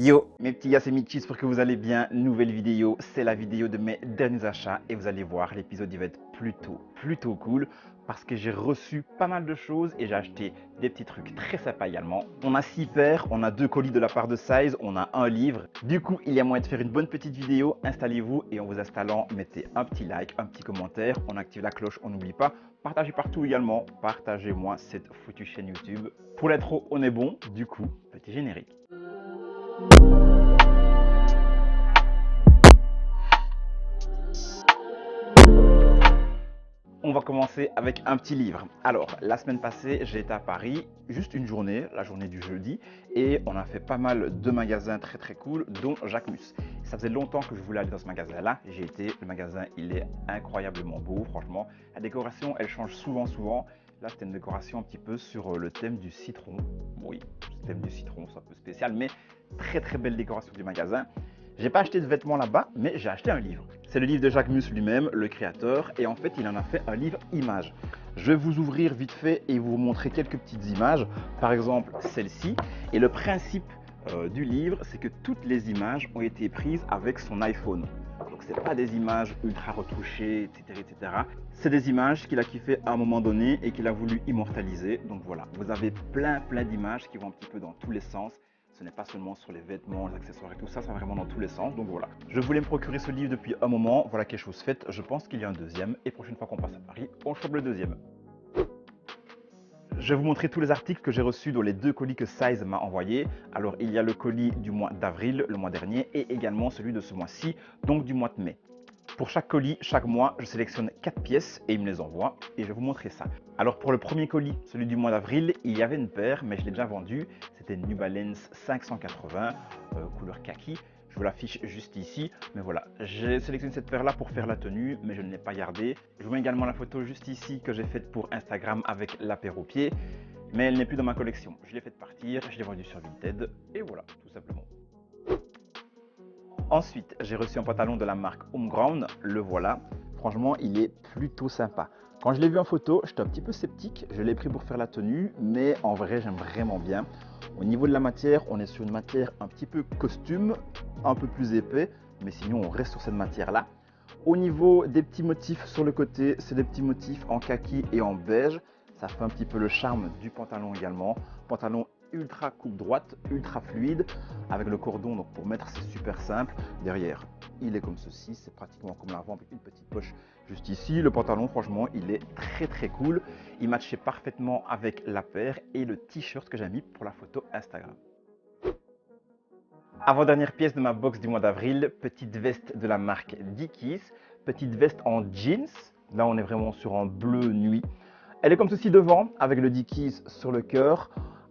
Yo mes petits gars, c'est Mitch, j'espère que vous allez bien. Nouvelle vidéo, c'est la vidéo de mes derniers achats et vous allez voir, l'épisode il va être plutôt cool parce que j'ai reçu pas mal de choses et j'ai acheté des petits trucs très sympas également. On a 6 paires, on a 2 colis de la part de Size, on a un livre. Du coup, il y a moyen de faire une bonne petite vidéo. Installez-vous et en vous installant, mettez un petit like, un petit commentaire, on active la cloche, on n'oublie pas. Partagez partout également, partagez-moi cette foutue chaîne YouTube. Pour l'intro, on est bon, du coup, petit générique. On va commencer avec un petit livre. Alors, la semaine passée, j'ai été à Paris, juste une journée, la journée du jeudi, et on a fait pas mal de magasins très cool, dont Jacquemus. Ça faisait longtemps que je voulais aller dans ce magasin-là. J'ai été, le magasin, il est incroyablement beau, franchement. La décoration, elle change souvent. Là, c'était une décoration un petit peu sur le thème du citron. Oui, le thème du citron, c'est un peu spécial, mais très belle décoration du magasin. J'ai pas acheté de vêtements là-bas, mais j'ai acheté un livre. C'est le livre de Jacquemus lui-même, le créateur, et en fait, il en a fait un livre image. Je vais vous ouvrir vite fait et vous montrer quelques petites images, par exemple celle-ci. Et le principe du livre, c'est que toutes les images ont été prises avec son iPhone. Donc c'est pas des images ultra retouchées, etc. C'est des images qu'il a kiffé à un moment donné et qu'il a voulu immortaliser. Donc voilà, vous avez plein d'images qui vont un petit peu dans tous les sens. Ce n'est pas seulement sur les vêtements, les accessoires et tout ça, ça va vraiment dans tous les sens. Donc voilà, je voulais me procurer ce livre depuis un moment. Voilà quelque chose fait. Je pense qu'il y a un deuxième. Et prochaine fois qu'on passe à Paris, on chope le deuxième. Je vais vous montrer tous les articles que j'ai reçus dans les 2 colis que Size m'a envoyés. Alors il y a le colis du mois d'avril, le mois dernier, et également celui de ce mois-ci, donc du mois de mai. Pour chaque colis, chaque mois, je sélectionne 4 pièces et il me les envoie et je vais vous montrer ça. Alors pour le premier colis, celui du mois d'avril, il y avait une paire, mais je l'ai déjà vendue. C'était une New Balance 580, couleur kaki. Je vous l'affiche juste ici, mais voilà, j'ai sélectionné cette paire là pour faire la tenue, mais je ne l'ai pas gardée. Je vous mets également la photo juste ici que j'ai faite pour Instagram avec la paire au pied, mais elle n'est plus dans ma collection. Je l'ai faite partir, je l'ai vendue sur Vinted, et voilà, tout simplement. Ensuite, j'ai reçu un pantalon de la marque Homeground, le voilà. Franchement, il est plutôt sympa. Quand je l'ai vu en photo, j'étais un petit peu sceptique. Je l'ai pris pour faire la tenue, mais en vrai, j'aime vraiment bien. Au niveau de la matière, on est sur une matière un petit peu costume, un peu plus épais, mais sinon, on reste sur cette matière-là. Au niveau des petits motifs sur le côté, c'est des petits motifs en kaki et en beige. Ça fait un petit peu le charme du pantalon également. Pantalon ultra coupe droite, ultra fluide, avec le cordon, donc pour mettre c'est super simple. Derrière, il est comme ceci, c'est pratiquement comme l'avant avec une petite poche juste ici. Le pantalon, franchement, il est très cool. Il matchait parfaitement avec la paire et le t-shirt que j'ai mis pour la photo Instagram. Avant-dernière pièce de ma box du mois d'avril, petite veste de la marque Dickies, petite veste en jeans. Là, on est vraiment sur un bleu nuit. Elle est comme ceci devant, avec le Dickies sur le cœur,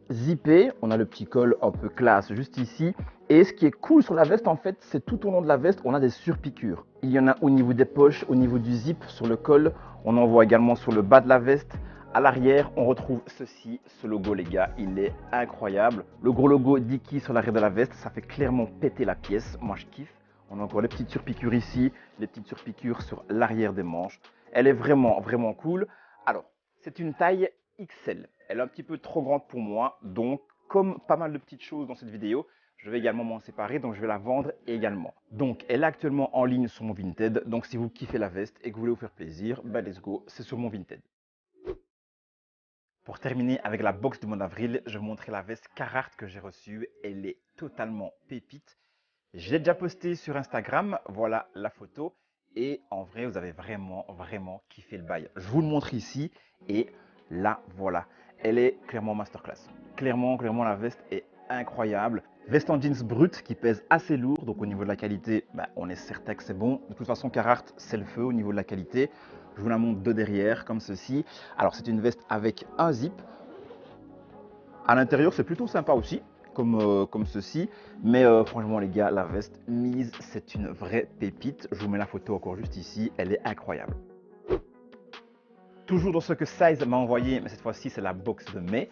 zippé. On a le petit col un peu classe juste ici. Et ce qui est cool sur la veste, en fait, c'est tout au long de la veste, on a des surpiqûres. Il y en a au niveau des poches, au niveau du zip, sur le col. On en voit également sur le bas de la veste. À l'arrière, on retrouve ceci, ce logo les gars, il est incroyable. Le gros logo Dickies sur l'arrière de la veste, ça fait clairement péter la pièce. Moi, je kiffe. On a encore les petites surpiqûres ici, les petites surpiqûres sur l'arrière des manches. Elle est vraiment cool. Alors, c'est une taille XL. Elle est un petit peu trop grande pour moi, donc comme pas mal de petites choses dans cette vidéo, je vais également m'en séparer, donc je vais la vendre également. Donc elle est actuellement en ligne sur mon Vinted, donc si vous kiffez la veste et que vous voulez vous faire plaisir, bah let's go, c'est sur mon Vinted. Pour terminer avec la box du mois d'avril, je vais vous montrer la veste Carhartt que j'ai reçue. Elle est totalement pépite. Je l'ai déjà postée sur Instagram, voilà la photo. Et en vrai, vous avez vraiment kiffé le bail. Je vous le montre ici et là, voilà. Elle est clairement masterclass. Clairement, la veste est incroyable. Veste en jeans brut qui pèse assez lourd, donc au niveau de la qualité, bah, on est certain que c'est bon. De toute façon, Carhartt, c'est le feu au niveau de la qualité. Je vous la montre de derrière, comme ceci. Alors, c'est une veste avec un zip. À l'intérieur, c'est plutôt sympa aussi, comme ceci. Mais franchement, les gars, la veste mise, c'est une vraie pépite. Je vous mets la photo encore juste ici. Elle est incroyable. Toujours dans ce que Size m'a envoyé, mais cette fois-ci, c'est la box de mai.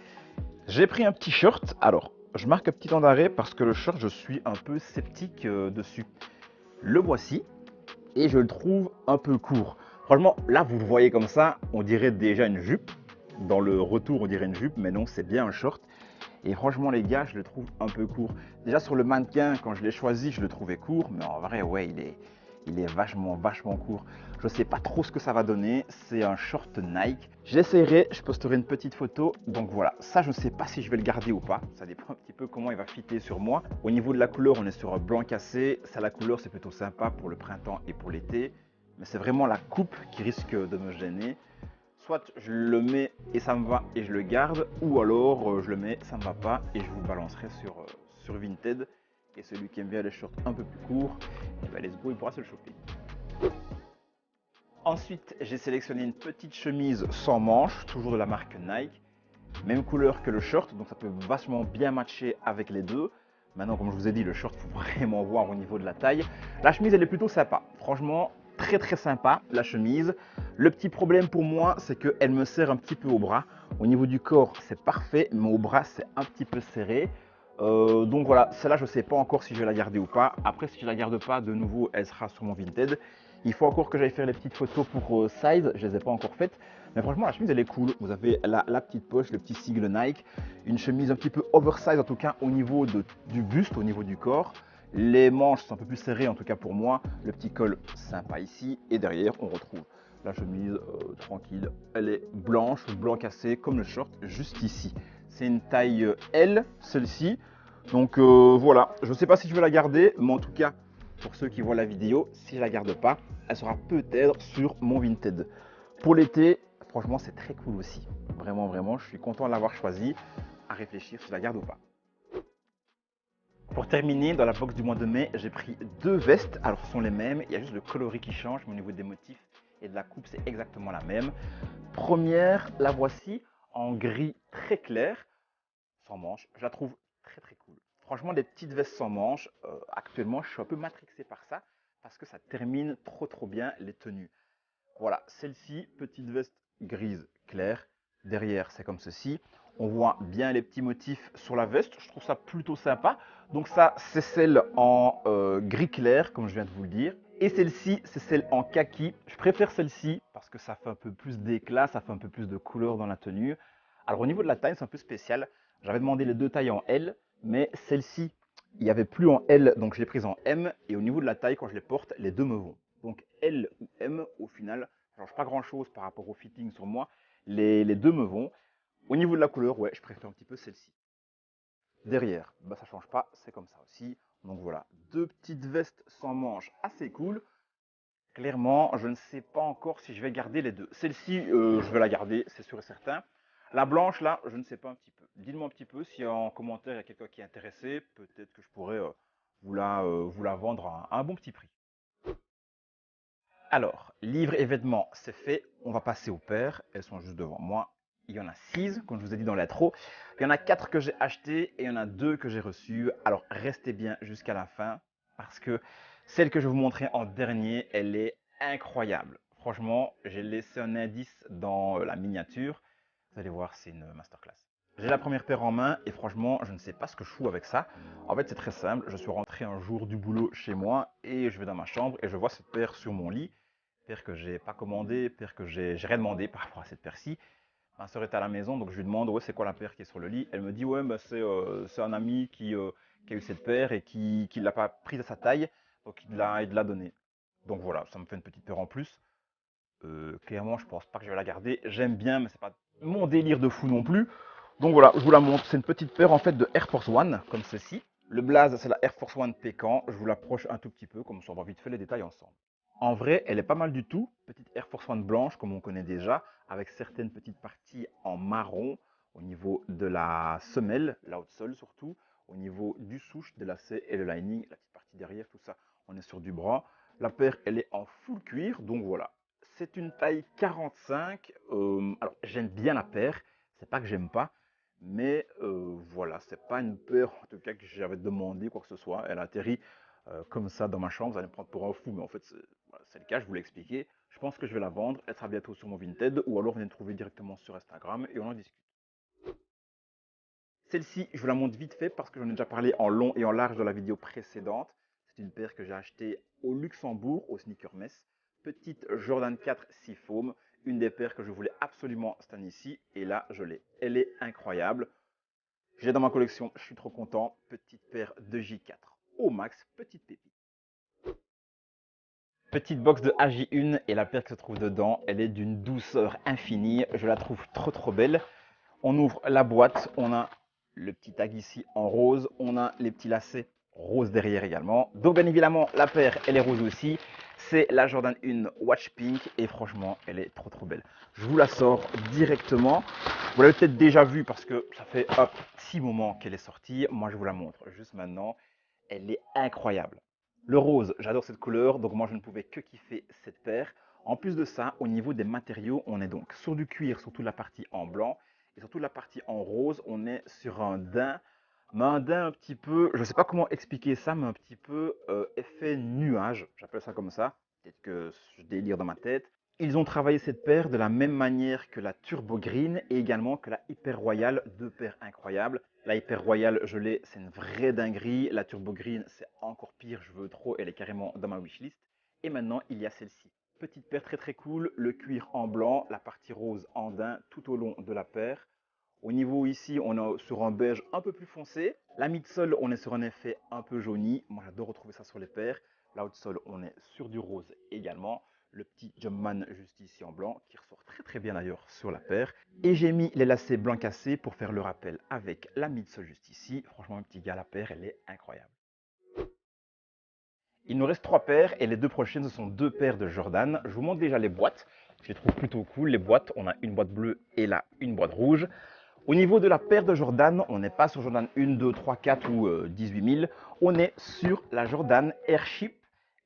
J'ai pris un petit short. Alors, je marque un petit temps d'arrêt parce que le short, je suis un peu sceptique dessus. Le voici et je le trouve un peu court. Franchement, là, vous le voyez comme ça, on dirait déjà une jupe. Dans le retour, on dirait une jupe, mais non, c'est bien un short. Et franchement, les gars, je le trouve un peu court. Déjà sur le mannequin, quand je l'ai choisi, je le trouvais court, mais en vrai, ouais, il est vachement court. Je sais pas trop ce que ça va donner. C'est un short Nike. J'essaierai, je posterai une petite photo. Donc voilà, ça, je ne sais pas si je vais le garder ou pas. Ça dépend un petit peu comment il va fitter sur moi. Au niveau de la couleur, on est sur un blanc cassé. Ça, la couleur, c'est plutôt sympa pour le printemps et pour l'été. Mais c'est vraiment la coupe qui risque de me gêner. Soit je le mets et ça me va et je le garde, ou alors je le mets, ça me va pas et je vous le balancerai sur Vinted. Et celui qui aime bien les shorts un peu plus courts, et ben let's go, il pourra se le choper. Ensuite, j'ai sélectionné une petite chemise sans manches, toujours de la marque Nike. Même couleur que le short, donc ça peut vachement bien matcher avec les deux. Maintenant, comme je vous ai dit, le short, il faut vraiment voir au niveau de la taille. La chemise, elle est plutôt sympa. Franchement, très sympa, la chemise. Le petit problème pour moi, c'est qu'elle me serre un petit peu au bras. Au niveau du corps, c'est parfait, mais au bras, c'est un petit peu serré. Donc voilà, celle-là, je ne sais pas encore si je vais la garder ou pas. Après, si je la garde pas, de nouveau, elle sera sur mon Vinted. Il faut encore que j'aille faire les petites photos pour Size, je ne les ai pas encore faites. Mais franchement, la chemise, elle est cool. Vous avez la petite poche, le petit sigle Nike. Une chemise un petit peu oversize, en tout cas au niveau du buste, au niveau du corps. Les manches sont un peu plus serrées, en tout cas pour moi. Le petit col sympa ici. Et derrière, on retrouve la chemise tranquille. Elle est blanche, blanc cassé, comme le short, juste ici. C'est une taille L, celle-ci. Donc voilà, je ne sais pas si je vais la garder, mais en tout cas, pour ceux qui voient la vidéo, si je ne la garde pas, elle sera peut-être sur mon Vinted. Pour l'été, franchement, c'est très cool aussi. Vraiment, je suis content de l'avoir choisi. À réfléchir si je la garde ou pas. Pour terminer, dans la box du mois de mai, j'ai pris deux vestes. Alors, ce sont les mêmes. Il y a juste le coloris qui change, mais au niveau des motifs et de la coupe, c'est exactement la même. Première, la voici en gris très clair, sans manches. Je la trouve très cool. Franchement, des petites vestes sans manches, actuellement, je suis un peu matrixé par ça parce que ça termine trop bien les tenues. Voilà, celle-ci, petite veste grise claire. Derrière, c'est comme ceci. On voit bien les petits motifs sur la veste. Je trouve ça plutôt sympa. Donc ça, c'est celle en gris clair, comme je viens de vous le dire. Et celle-ci, c'est celle en kaki. Je préfère celle-ci parce que ça fait un peu plus d'éclat, ça fait un peu plus de couleur dans la tenue. Alors au niveau de la taille, c'est un peu spécial. J'avais demandé les deux tailles en L, mais celle-ci, il n'y avait plus en L, donc je l'ai prise en M. Et au niveau de la taille, quand je les porte, les deux me vont. Donc L ou M, au final, ça ne change pas grand-chose par rapport au fitting sur moi. Les deux me vont. Au niveau de la couleur, ouais, je préfère un petit peu celle-ci. Derrière, bah, ça ne change pas, c'est comme ça aussi. Donc voilà, deux petites vestes sans manches assez cool. Clairement, je ne sais pas encore si je vais garder les deux. Celle-ci, je vais la garder, c'est sûr et certain. La blanche, là, je ne sais pas un petit peu. Dites-moi un petit peu si en commentaire il y a quelqu'un qui est intéressé. Peut-être que je pourrais vous la vendre à un bon petit prix. Alors, livres et vêtements, c'est fait. On va passer aux paires. Elles sont juste devant moi. Il y en a 6, comme je vous ai dit dans l'intro. Il y en a 4 que j'ai achetées et il y en a 2 que j'ai reçues. Alors, restez bien jusqu'à la fin parce que celle que je vais vous montrer en dernier, elle est incroyable. Franchement, j'ai laissé un indice dans la miniature. Vous allez voir, c'est une masterclass. J'ai la première paire en main et franchement, je ne sais pas ce que je fous avec ça. En fait, c'est très simple. Je suis rentré un jour du boulot chez moi et je vais dans ma chambre et je vois cette paire sur mon lit. Paire que j'ai pas commandée, paire que j'ai rien demandé par rapport à cette paire-ci. Ma soeur est à la maison, donc je lui demande ouais, c'est quoi la paire qui est sur le lit. Elle me dit ouais, bah, c'est un ami qui a eu cette paire et qui ne l'a pas prise à sa taille, donc il l'a donnée. Donc voilà, ça me fait une petite paire en plus. Clairement, je pense pas que je vais la garder. J'aime bien, mais c'est pas mon délire de fou non plus. Donc voilà, je vous la montre. C'est une petite paire en fait de Air Force One, comme ceci. Le blaze, c'est la Air Force One Pécan. Je vous l'approche un tout petit peu, comme ça on va vite faire les détails ensemble. En vrai, elle est pas mal du tout. Petite Air Force One blanche, comme on connaît déjà, avec certaines petites parties en marron au niveau de la semelle, l'outsole surtout, au niveau du souche, des lacets et le lining, la petite partie derrière, tout ça, on est sur du bras. La paire, elle est en full cuir, donc voilà. C'est une taille 45. Alors, j'aime bien la paire, c'est pas que j'aime pas, mais voilà, c'est pas une paire en tout cas que j'avais demandé quoi que ce soit. Elle a atterri comme ça dans ma chambre, vous allez me prendre pour un fou, mais en fait, c'est le cas, je vous l'ai expliqué. Je pense que je vais la vendre, elle sera bientôt sur mon Vinted, ou alors venez me trouver directement sur Instagram et on en discute. Celle-ci, je vous la montre vite fait parce que j'en ai déjà parlé en long et en large dans la vidéo précédente. C'est une paire que j'ai achetée au Luxembourg, au Sneaker Mess. Petite Jordan 4 Seafoam, une des paires que je voulais absolument cette année-ci, et là, je l'ai. Elle est incroyable. J'ai dans ma collection, je suis trop content. Petite paire de J4 au max, petite pépite. Petite box de AJ1 et la paire qui se trouve dedans, elle est d'une douceur infinie. Je la trouve trop belle. On ouvre la boîte, on a le petit tag ici en rose, on a les petits lacets roses derrière également. Donc bien évidemment, la paire, elle est rose aussi. C'est la Jordan 1 Watch Pink et franchement, elle est trop belle. Je vous la sors directement. Vous l'avez peut-être déjà vue parce que ça fait un petit moment qu'elle est sortie. Moi, je vous la montre juste maintenant. Elle est incroyable. Le rose, j'adore cette couleur, donc moi je ne pouvais que kiffer cette paire. En plus de ça, au niveau des matériaux, on est donc sur du cuir, sur toute la partie en blanc. Et surtout la partie en rose, on est sur un daim, mais un daim un petit peu, je ne sais pas comment expliquer ça, mais un petit peu effet nuage, j'appelle ça comme ça. Peut-être que je délire dans ma tête. Ils ont travaillé cette paire de la même manière que la Turbo Green et également que la Hyper Royale, deux paires incroyables. La Hyper Royale, je l'ai, c'est une vraie dinguerie. La Turbo Green, c'est encore pire, je veux trop, elle est carrément dans ma wishlist. Et maintenant, il y a celle-ci. Petite paire très cool, le cuir en blanc, la partie rose en daim tout au long de la paire. Au niveau ici, on est sur un beige un peu plus foncé. La midsole, on est sur un effet un peu jauni. Moi, j'adore retrouver ça sur les paires. L'outsole, on est sur du rose également. Le petit Jumpman juste ici en blanc, qui ressort très bien d'ailleurs sur la paire. Et j'ai mis les lacets blancs cassés pour faire le rappel avec la midsole juste ici. Franchement, un petit gars, la paire, elle est incroyable. Il nous reste trois paires et les deux prochaines, ce sont deux paires de Jordan. Je vous montre déjà les boîtes. Je les trouve plutôt cool. Les boîtes, on a une boîte bleue et là, une boîte rouge. Au niveau de la paire de Jordan, on n'est pas sur Jordan 1, 2, 3, 4 ou 18 000. On est sur la Jordan Airship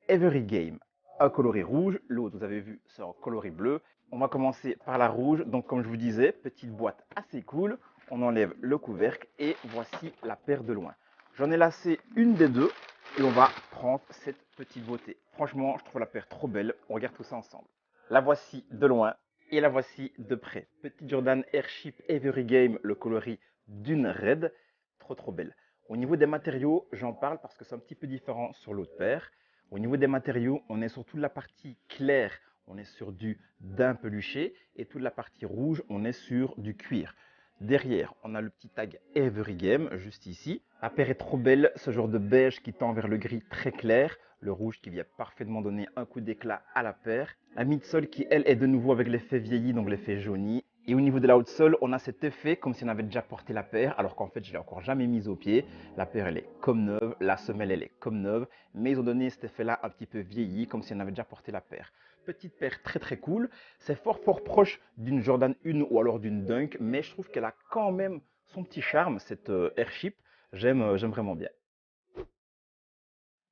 Every Game. Un coloris rouge, l'autre, vous avez vu, c'est en coloris bleu. On va commencer par la rouge. Donc, comme je vous disais, petite boîte assez cool. On enlève le couvercle et voici la paire de loin. J'en ai lacé une des deux et on va prendre cette petite beauté. Franchement, je trouve la paire trop belle. On regarde tout ça ensemble. La voici de loin et la voici de près. Petite Jordan Airship Every Game, le coloris d'une raid. Trop belle. Au niveau des matériaux, j'en parle parce que c'est un petit peu différent sur l'autre paire. Au niveau des matériaux, on est sur toute la partie claire, on est sur du daim peluché et toute la partie rouge, on est sur du cuir. Derrière, on a le petit tag Every Game, juste ici. La paire est trop belle, ce genre de beige qui tend vers le gris très clair. Le rouge qui vient parfaitement donner un coup d'éclat à la paire. La midsole qui, elle, est de nouveau avec l'effet vieilli, donc l'effet jauni. Et au niveau de l'outsole, on a cet effet comme si on avait déjà porté la paire, alors qu'en fait, je ne l'ai encore jamais mise au pied. La paire, elle est comme neuve, la semelle, elle est comme neuve, mais ils ont donné cet effet-là un petit peu vieilli, comme si on avait déjà porté la paire. Petite paire très cool. C'est fort proche d'une Jordan 1 ou alors d'une Dunk, mais je trouve qu'elle a quand même son petit charme, cette Airship. J'aime vraiment bien.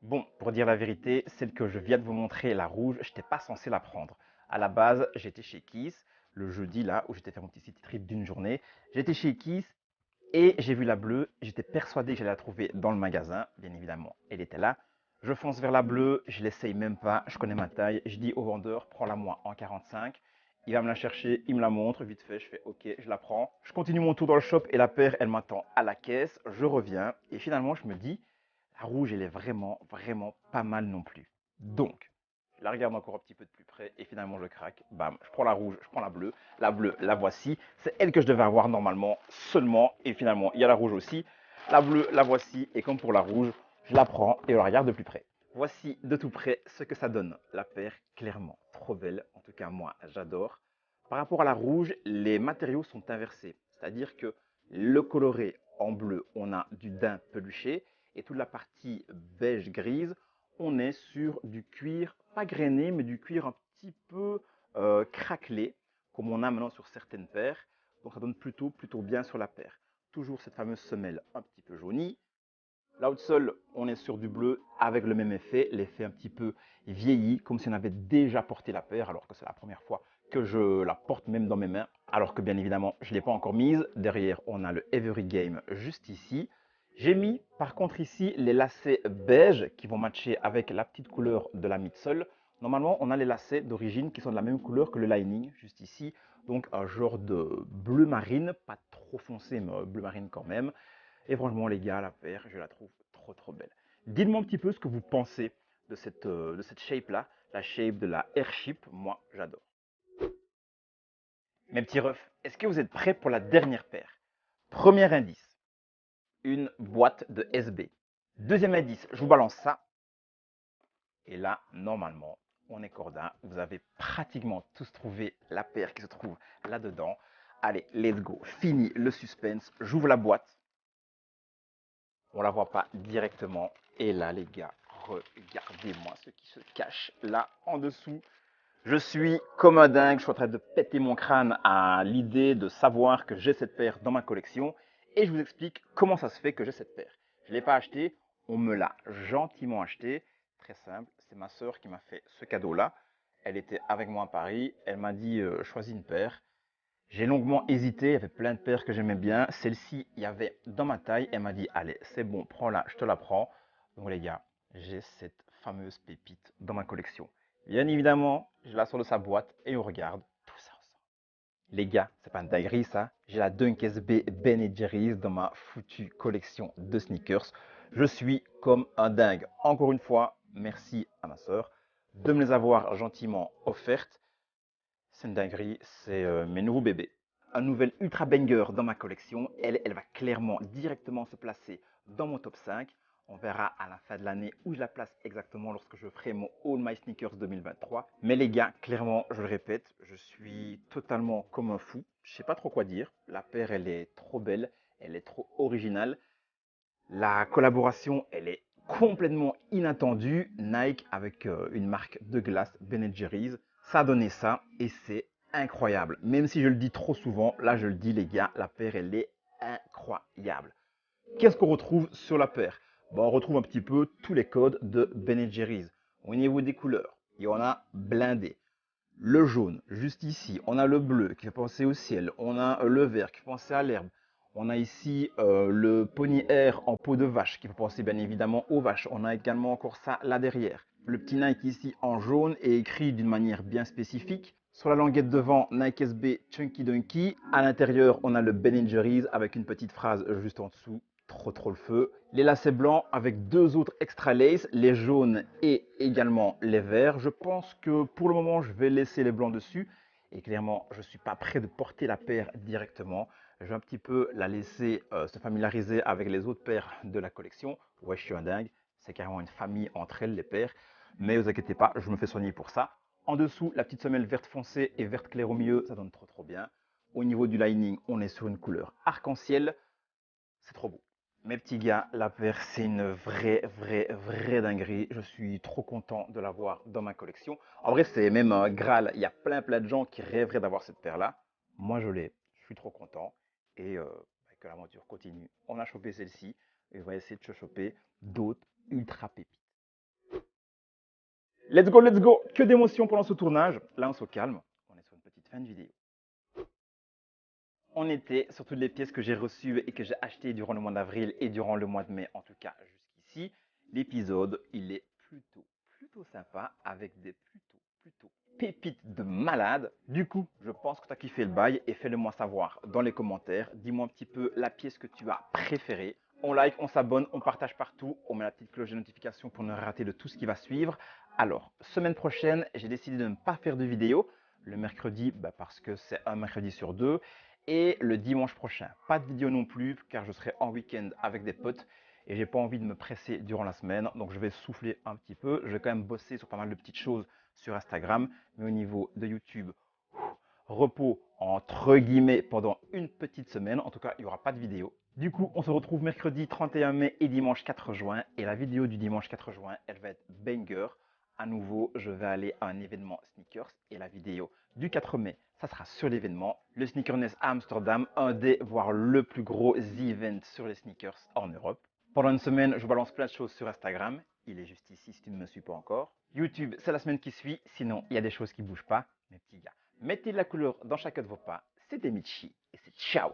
Bon, pour dire la vérité, celle que je viens de vous montrer, la rouge, je n'étais pas censé la prendre. À la base, j'étais chez Kiss, le jeudi là, où j'étais faire mon petit city trip d'une journée. J'étais chez Kiss et j'ai vu la bleue. J'étais persuadé que j'allais la trouver dans le magasin. Bien évidemment, elle était là. Je fonce vers la bleue, je l'essaye même pas, je connais ma taille. Je dis au vendeur, prends-la moi en 45. Il va me la chercher, il me la montre, vite fait, je fais ok, je la prends. Je continue mon tour dans le shop et la paire, elle m'attend à la caisse. Je reviens et finalement, je me dis, la rouge, elle est vraiment pas mal non plus. Donc, je la regarde encore un petit peu de plus près et finalement je craque. Bam, je prends la rouge, je prends la bleue. La bleue, la voici. C'est elle que je devais avoir normalement seulement. Et finalement, il y a la rouge aussi. La bleue, la voici. Et comme pour la rouge, je la prends et on la regarde de plus près. Voici de tout près ce que ça donne. La paire, clairement, trop belle. En tout cas, moi, j'adore. Par rapport à la rouge, les matériaux sont inversés. C'est-à-dire que le coloré en bleu, on a du daim peluché et toute la partie beige grise, on est sur du cuir, pas grainé, mais du cuir un petit peu craquelé, comme on a maintenant sur certaines paires. Donc ça donne plutôt bien sur la paire. Toujours cette fameuse semelle un petit peu jaunie. L'outsole, on est sur du bleu avec le même effet, l'effet un petit peu vieilli, comme si on avait déjà porté la paire, alors que c'est la première fois que je la porte même dans mes mains, alors que bien évidemment, je ne l'ai pas encore mise. Derrière, on a le Every Game juste ici. J'ai mis par contre ici les lacets beige qui vont matcher avec la petite couleur de la midsole. Normalement, on a les lacets d'origine qui sont de la même couleur que le lining, juste ici. Donc un genre de bleu marine, pas trop foncé, mais bleu marine quand même. Et franchement, les gars, la paire, je la trouve trop belle. Dites-moi un petit peu ce que vous pensez de cette shape-là, la shape de la Airship. Moi, j'adore. Mes petits refs, est-ce que vous êtes prêts pour la dernière paire? Premier indice. une boîte de SB. Deuxième indice, je vous balance ça. Et là, normalement, on est corda. Vous avez pratiquement tous trouvé la paire qui se trouve là-dedans. Allez, let's go. Fini le suspense. J'ouvre la boîte. On la voit pas directement. Et là, les gars, regardez-moi ce qui se cache là en dessous. Je suis comme un dingue. Je suis en train de péter mon crâne à l'idée de savoir que j'ai cette paire dans ma collection. Et je vous explique comment ça se fait que j'ai cette paire. Je ne l'ai pas achetée. On me l'a gentiment achetée. Très simple. C'est ma soeur qui m'a fait ce cadeau-là. Elle était avec moi à Paris. Elle m'a dit choisis une paire. J'ai longuement hésité, il y avait plein de paires que j'aimais bien. Celle-ci, il y avait dans ma taille. Elle m'a dit, allez, c'est bon, prends-la, je te la prends. Donc les gars, j'ai cette fameuse pépite dans ma collection. Bien évidemment, je la sors de sa boîte et on regarde tout ça ensemble. Les gars, c'est pas une dinguerie ça. J'ai la Dunk SB Ben Jerry's dans ma foutue collection de sneakers. Je suis comme un dingue. Encore une fois, merci à ma soeur de me les avoir gentiment offertes. C'est une dinguerie, c'est mes nouveaux bébés. Un nouvel ultra banger dans ma collection. Elle va clairement directement se placer dans mon top 5. On verra à la fin de l'année où je la place exactement lorsque je ferai mon All My Sneakers 2023. Mais les gars, clairement, je le répète, je suis totalement comme un fou. Je sais pas trop quoi dire. La paire, elle est trop belle, elle est trop originale. La collaboration, elle est complètement inattendue. Nike avec une marque de glace, Ben Jerry's, ça a donné ça et c'est incroyable. Même si je le dis trop souvent, là je le dis les gars, la paire elle est incroyable. Qu'est-ce qu'on retrouve sur la paire? Bon, on retrouve un petit peu tous les codes de Ben Jerry's. Au niveau des couleurs, il y en a blindé. Le jaune, juste ici, on a le bleu qui fait penser au ciel, on a le vert qui fait penser à l'herbe. On a ici le pony air en peau de vache qui fait penser bien évidemment aux vaches. On a également encore ça là derrière. Le petit Nike ici en jaune est écrit d'une manière bien spécifique. Sur la languette devant, Nike SB Chunky Dunky. À l'intérieur, on a le Ben Jerry's avec une petite phrase juste en dessous. Trop le feu. Les lacets blancs avec deux autres extra laces, les jaunes et également les verts. Je pense que pour le moment, je vais laisser les blancs dessus. Et clairement, je ne suis pas prêt de porter la paire directement. Je vais un petit peu la laisser se familiariser avec les autres paires de la collection. Ouais, je suis un dingue. C'est carrément une famille entre elles, les paires. Mais ne vous inquiétez pas, je me fais soigner pour ça. En dessous, la petite semelle verte foncée et verte clair au milieu, ça donne trop bien. Au niveau du lining, on est sur une couleur arc-en-ciel. C'est trop beau. Mes petits gars, la paire, c'est une vraie dinguerie. Je suis trop content de l'avoir dans ma collection. En vrai, c'est même un Graal. Il y a plein de gens qui rêveraient d'avoir cette paire-là. Moi, je l'ai. Je suis trop content. Et que l'aventure continue. On a chopé celle-ci. Et on va essayer de se choper d'autres ultra pépites. Let's go, let's go. Que d'émotions pendant ce tournage. Là, on se calme. On est sur une petite fin de vidéo. On était sur toutes les pièces que j'ai reçues et que j'ai achetées durant le mois d'avril et durant le mois de mai, en tout cas jusqu'ici. L'épisode, il est plutôt sympa avec des plutôt pépites de malade. Du coup, je pense que tu as kiffé le bail et fais-le moi savoir dans les commentaires. Dis-moi un petit peu la pièce que tu as préférée. On like, on s'abonne, on partage partout, on met la petite cloche de notification pour ne rater de tout ce qui va suivre. Alors, semaine prochaine, j'ai décidé de ne pas faire de vidéo. Le mercredi, parce que c'est un mercredi sur deux. Et le dimanche prochain, pas de vidéo non plus car je serai en week-end avec des potes et j'ai pas envie de me presser durant la semaine. Donc je vais souffler un petit peu. Je vais quand même bosser sur pas mal de petites choses sur Instagram. Mais au niveau de YouTube, repos entre guillemets pendant une petite semaine. En tout cas, il n'y aura pas de vidéo. Du coup, on se retrouve mercredi 31 mai et dimanche 4 juin. Et la vidéo du dimanche 4 juin, elle va être banger. À nouveau, je vais aller à un événement sneakers et la vidéo du 4 mai, ça sera sur l'événement, le Sneakerness à Amsterdam, un des, voire le plus gros event sur les sneakers en Europe. Pendant une semaine, je balance plein de choses sur Instagram. Il est juste ici si tu ne me suis pas encore. YouTube, c'est la semaine qui suit. Sinon, il y a des choses qui ne bougent pas. Mes petits gars, mettez de la couleur dans chacun de vos pas. C'était Michi et c'est ciao.